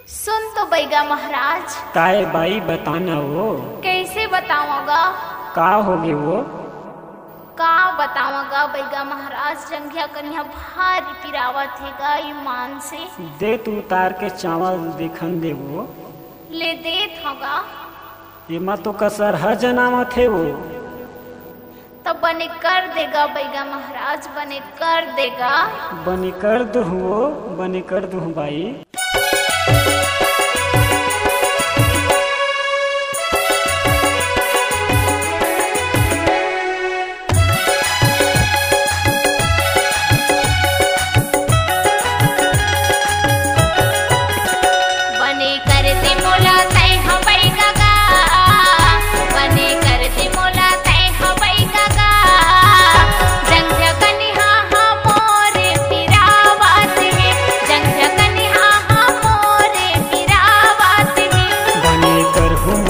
सुन तो बैगा महाराज। काय बाई बताना वो कैसे बताऊंगा? का होगी वो? का बताऊंगा बैगा महाराज, जंघिया कन्या भारी पिरावत है ईमान से। दे तू उतार के चावल दिखन दे वो ले देत होगा एमा तो कसर ह जनावत है वो। तो बने कर देगा बैगा महाराज, बने कर देगा। बनी कर दू वो, बनी कर दू बाई।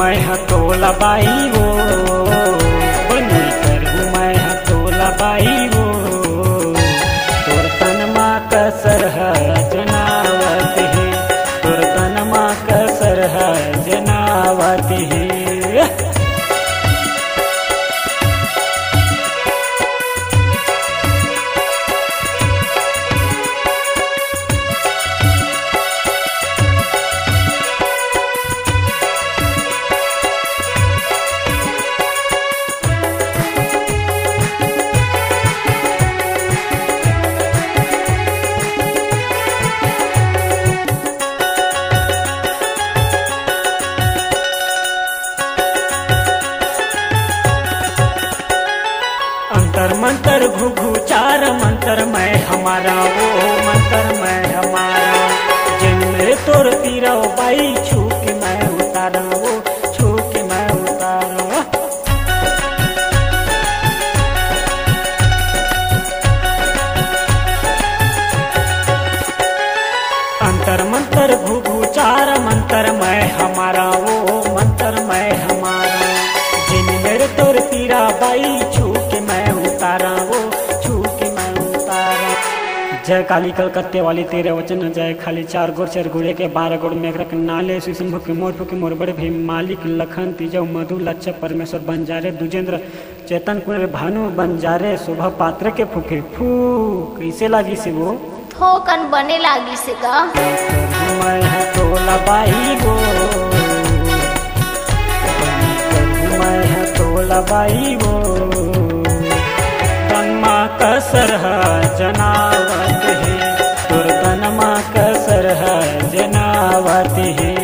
मैं तोला बाई वो बनी कर मैं तोला बाई वो, तोर तन माँ कसर है जनावत है, तोर तन माँ कसर है जनावत है। अंतर मंतर घुघु चार मंतर मैं हमारा वो मंतर मैं हमारा, जिनमें तोर तीरा बाई छू के मैं उतारा वो, छू के मैं उतारा। अंतर मंतर घुघु चार मंतर मैं हमारा वो मंतर मैं हमारा, जिनमें तोर तीरा बाई छू वो, छू के मैं उतारा। जय काली कलकत्ते वाली तेरे वचन जय, खाली चार गोर चार गुड़े के 12 गोड़ में रख नाले सुशंभु के मोर बड़े भाई मालिक लखन तीजव मधु लक्ष्य परमेश्वर बंजारे दुजेंद्र चेतन कुंवर भानु बंजारे शोभा पात्र के फूके फू। कैसे लागी से वो? थोकन बने लागी से का मैं तोला बाई वो, मैं तोला बाई वो, तनमा कसर है जनावत है, तुर तनमा कसर है जनावत है।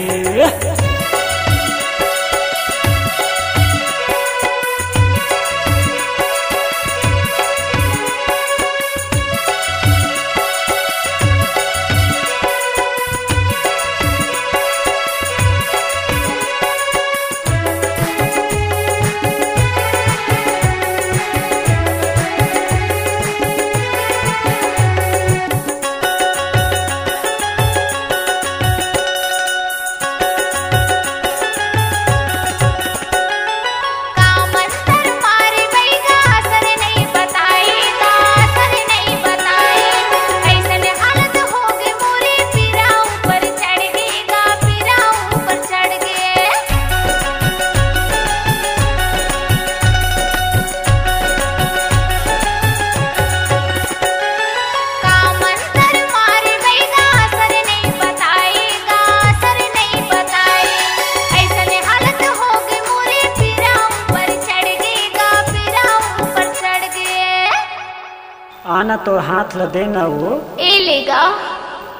आना तो हाथ ल देना वो ए लेगा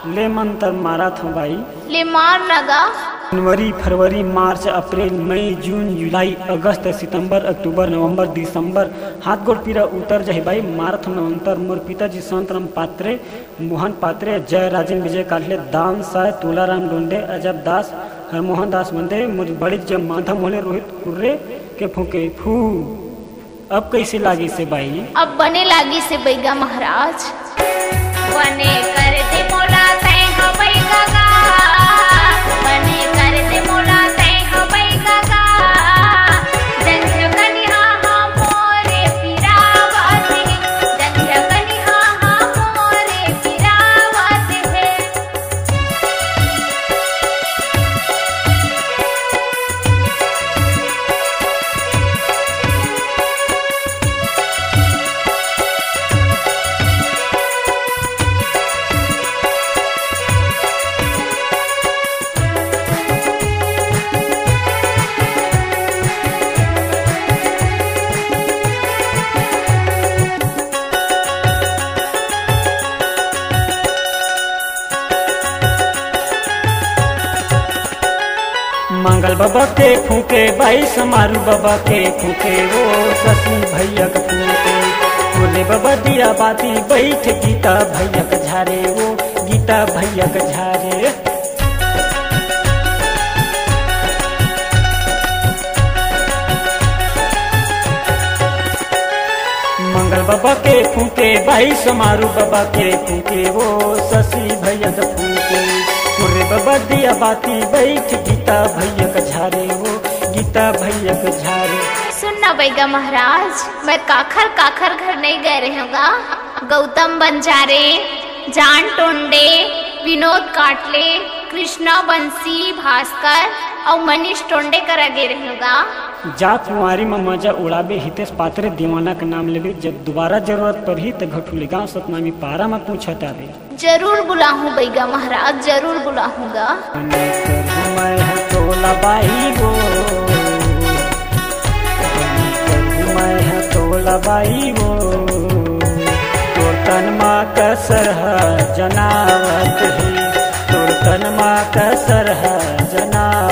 ले मंतर मारा था बाई, ले मार लगा। जनवरी फरवरी मार्च अप्रैल मई जून जुलाई अगस्त सितंबर अक्टूबर नवंबर दिसंबर हाथ गोड़ पीरा उतर जाए बाई। मारथ में अंतर मोर पिताजी संतराम पात्रे मोहन पात्रे जय राजन विजय काटले दान साय तुलाराम डोंडे अजब दास हरमोहन दास मंदे मोर बड़ी जब माधा मोले रोहित कुर्रे के फूके फू। अब कैसे लागी से बाई? अब बने लागी से बैगा महाराज, बने कर दे मोला तय हो बैगा गा, बने कर दे मोला तय हो बैगा गा, जंझ कनिहा हा मोरे पिरावत है, जंझ कनिहा हा मोरे पिरावत है। मंगल बाबा के फूके बाई समारू बाबा के फूके वो शशि भैया के फूके बोले बाबा दिया बाती बैठ गीता भैया के झारे वो गीता भैया के झारे। मंगल बाबा के फूके बाई समारू बाबा के फूके वो शशि भैया के फूके बोले बाबा दिया बाती बैठ गीता भैया के झारे वो गीता भैया के झारे। सुनना बैगा महाराज, मैं काखर काखर घर नहीं गए रहूँगा। गौतम बंजारे, जान टोंडे, विनोद काटले, कृष्णा बंसी, भास्कर और मनीष टोंडे कर आगे रहूँगा। जा कुंवारी में मजा उड़ाबे हितेश पात्रे दीवाना के नाम लेबे, जब दोबारा जरूरत पड़ी तो घटुली गाँव सतनामी पारा में पूछत आबे। जरूर बुलाऊँ बैगा महाराज, जरूर बुलाऊँगा। तोला बाई वो तोला बाई वो तोर तन माँ कसर जनावत है, तोर तन माँ कसर जनावत